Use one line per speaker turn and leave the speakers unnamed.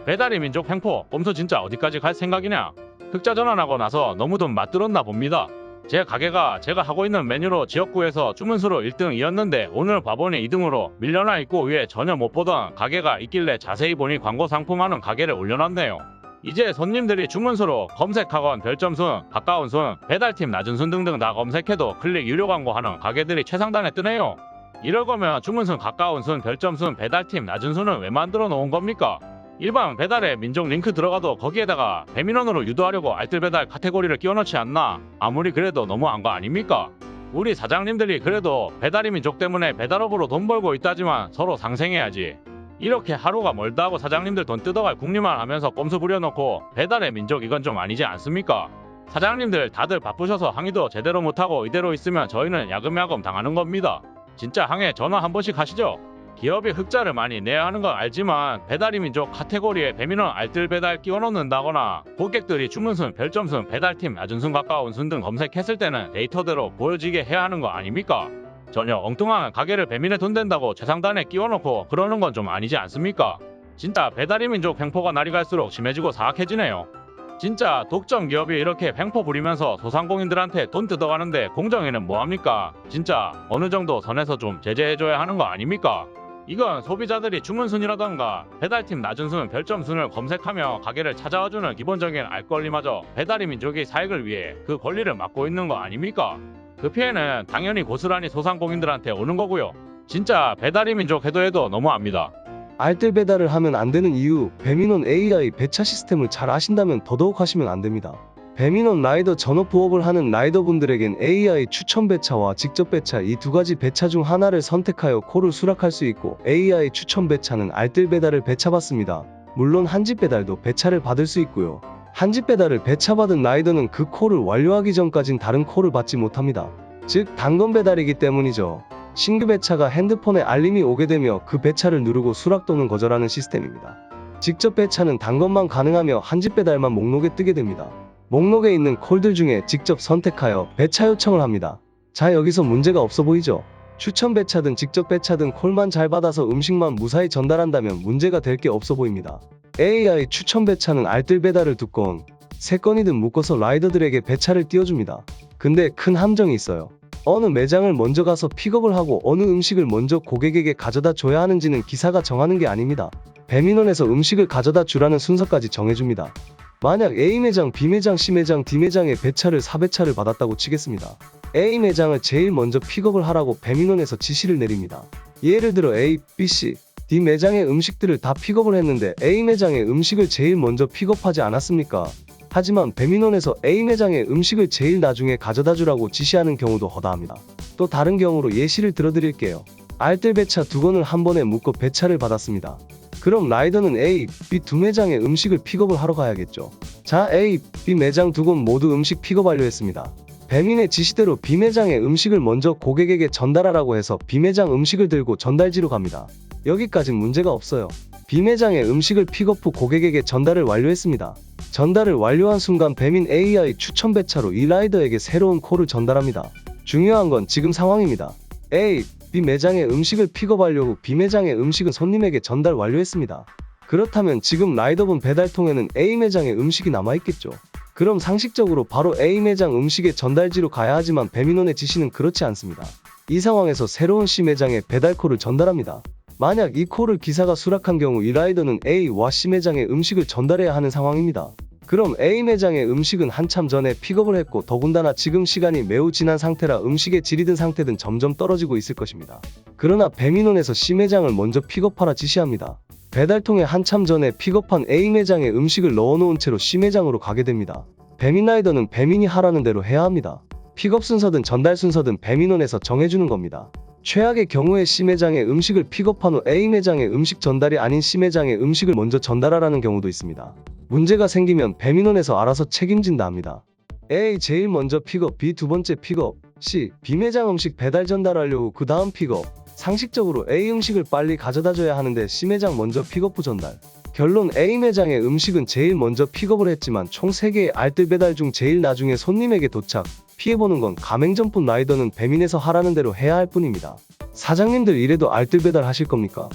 배달의 민족 횡포 꼼수 진짜 어디까지 갈 생각이냐. 흑자 전환하고 나서 너무 돈 맛들었나 봅니다. 제 가게가 제가 하고 있는 메뉴로 지역구에서 주문수로 1등이었는데 오늘 봐보니 2등으로 밀려나 있고 위에 전혀 못 보던 가게가 있길래 자세히 보니 광고 상품하는 가게를 올려놨네요. 이제 손님들이 주문수로 검색하건 별점순, 가까운 순, 배달팀 낮은 순 등등 다 검색해도 클릭 유료 광고하는 가게들이 최상단에 뜨네요. 이럴 거면 주문순, 가까운 순, 별점순, 배달팀 낮은 순은 왜 만들어 놓은 겁니까? 일반 배달의 민족 링크 들어가도 거기에다가 배민원으로 유도하려고 알뜰배달 카테고리를 끼워넣지 않나? 아무리 그래도 너무한 거 아닙니까? 우리 사장님들이 그래도 배달의 민족 때문에 배달업으로 돈 벌고 있다지만 서로 상생해야지. 이렇게 하루가 멀다 하고 사장님들 돈 뜯어갈 궁리만 하면서 꼼수 부려놓고 배달의 민족 이건 좀 아니지 않습니까? 사장님들 다들 바쁘셔서 항의도 제대로 못하고 이대로 있으면 저희는 야금야금 당하는 겁니다. 진짜 항해 전화 한 번씩 하시죠. 기업이 흑자를 많이 내야 하는 건 알지만 배달의 민족 카테고리에 배민원 알뜰배달 끼워넣는다거나 고객들이 주문순, 별점순, 배달팀, 낮은 순, 가까운 순 등 검색했을 때는 데이터대로 보여지게 해야 하는 거 아닙니까? 전혀 엉뚱한 가게를 배민에 돈 댄다고 최상단에 끼워놓고 그러는 건 좀 아니지 않습니까? 진짜 배달의 민족 횡포가 날이 갈수록 심해지고 사악해지네요. 진짜 독점 기업이 이렇게 횡포 부리면서 소상공인들한테 돈 뜯어가는데 공정위는 뭐합니까? 진짜 어느 정도 선에서 좀 제재해줘야 하는 거 아닙니까? 이건 소비자들이 주문순이라던가 배달팀 낮은 순, 별점순을 검색하며 가게를 찾아와주는 기본적인 알 권리마저 배달의 민족이 사익을 위해 그 권리를 막고 있는 거 아닙니까? 그 피해는 당연히 고스란히 소상공인들한테 오는 거고요. 진짜 배달의 민족 해도 너무합니다.
알뜰 배달을 하면 안 되는 이유, 배민원 AI 배차 시스템을 잘 아신다면 더더욱 하시면 안 됩니다. 배민원 라이더 전업 부업을 하는 라이더분들에겐 AI 추천 배차와 직접 배차 이 두 가지 배차 중 하나를 선택하여 콜을 수락할 수 있고 AI 추천 배차는 알뜰 배달을 배차받습니다. 물론 한집 배달도 배차를 받을 수 있고요. 한집 배달을 배차받은 라이더는 그 콜을 완료하기 전까진 다른 콜을 받지 못합니다. 즉 단건 배달이기 때문이죠. 신규 배차가 핸드폰에 알림이 오게 되며 그 배차를 누르고 수락 또는 거절하는 시스템입니다. 직접 배차는 단건만 가능하며 한집 배달만 목록에 뜨게 됩니다. 목록에 있는 콜들 중에 직접 선택하여 배차 요청을 합니다. 자, 여기서 문제가 없어 보이죠? 추천 배차든 직접 배차든 콜만 잘 받아서 음식만 무사히 전달한다면 문제가 될 게 없어 보입니다. AI 추천 배차는 알뜰 배달을 2건, 3건이든 묶어서 라이더들에게 배차를 띄워줍니다. 근데 큰 함정이 있어요. 어느 매장을 먼저 가서 픽업을 하고 어느 음식을 먼저 고객에게 가져다 줘야 하는지는 기사가 정하는 게 아닙니다. 배민원에서 음식을 가져다 주라는 순서까지 정해줍니다. 만약 A 매장, B 매장, C 매장, D 매장에 배차를 4배차를 받았다고 치겠습니다. A 매장을 제일 먼저 픽업을 하라고 배민원에서 지시를 내립니다. 예를 들어 A, B, C, D 매장의 음식들을 다 픽업을 했는데 A 매장의 음식을 제일 먼저 픽업하지 않았습니까? 하지만 배민원에서 A 매장의 음식을 제일 나중에 가져다 주라고 지시하는 경우도 허다합니다. 또 다른 경우로 예시를 들어드릴게요. 알뜰 배차 2건을 한 번에 묶어 배차를 받았습니다. 그럼 라이더는 A, B 두 매장의 음식을 픽업을 하러 가야겠죠. 자, A, B 매장 2건 모두 음식 픽업 완료했습니다. 배민의 지시대로 B 매장의 음식을 먼저 고객에게 전달하라고 해서 B 매장 음식을 들고 전달지로 갑니다. 여기까진 문제가 없어요. B 매장의 음식을 픽업 후 고객에게 전달을 완료했습니다. 전달을 완료한 순간 배민 AI 추천 배차로 이 라이더에게 새로운 콜을 전달합니다. 중요한 건 지금 상황입니다. A, B 매장의 음식을 픽업 완료 후 B 매장의 음식은 손님에게 전달 완료했습니다. 그렇다면 지금 라이더분 배달통에는 A 매장의 음식이 남아있겠죠. 그럼 상식적으로 바로 A 매장 음식의 전달지로 가야 하지만 배민원의 지시는 그렇지 않습니다. 이 상황에서 새로운 C 매장에 배달콜을 전달합니다. 만약 이 콜을 기사가 수락한 경우 이 라이더는 A와 C 매장의 음식을 전달해야 하는 상황입니다. 그럼 A 매장의 음식은 한참 전에 픽업을 했고 더군다나 지금 시간이 매우 지난 상태라 음식의 질이든 상태든 점점 떨어지고 있을 것입니다. 그러나 배민원에서 C 매장을 먼저 픽업하라 지시합니다. 배달통에 한참 전에 픽업한 A 매장의 음식을 넣어놓은 채로 C 매장으로 가게 됩니다. 배민 라이더는 배민이 하라는 대로 해야 합니다. 픽업 순서든 전달 순서든 배민원에서 정해주는 겁니다. 최악의 경우에 C 매장의 음식을 픽업한 후 A 매장의 음식 전달이 아닌 C 매장의 음식을 먼저 전달하라는 경우도 있습니다. 문제가 생기면 배민원에서 알아서 책임진다 합니다. A 제일 먼저 픽업, B 두 번째 픽업, C B 매장 음식 배달 전달하려 후 그 다음 픽업. 상식적으로 A 음식을 빨리 가져다 줘야 하는데 C 매장 먼저 픽업 후 전달. 결론 A 매장의 음식은 제일 먼저 픽업을 했지만 총 3개의 알뜰 배달 중 제일 나중에 손님에게 도착. 피해보는 건 가맹점뿐 라이더는 배민에서 하라는 대로 해야 할 뿐입니다. 사장님들 이래도 알뜰 배달 하실 겁니까?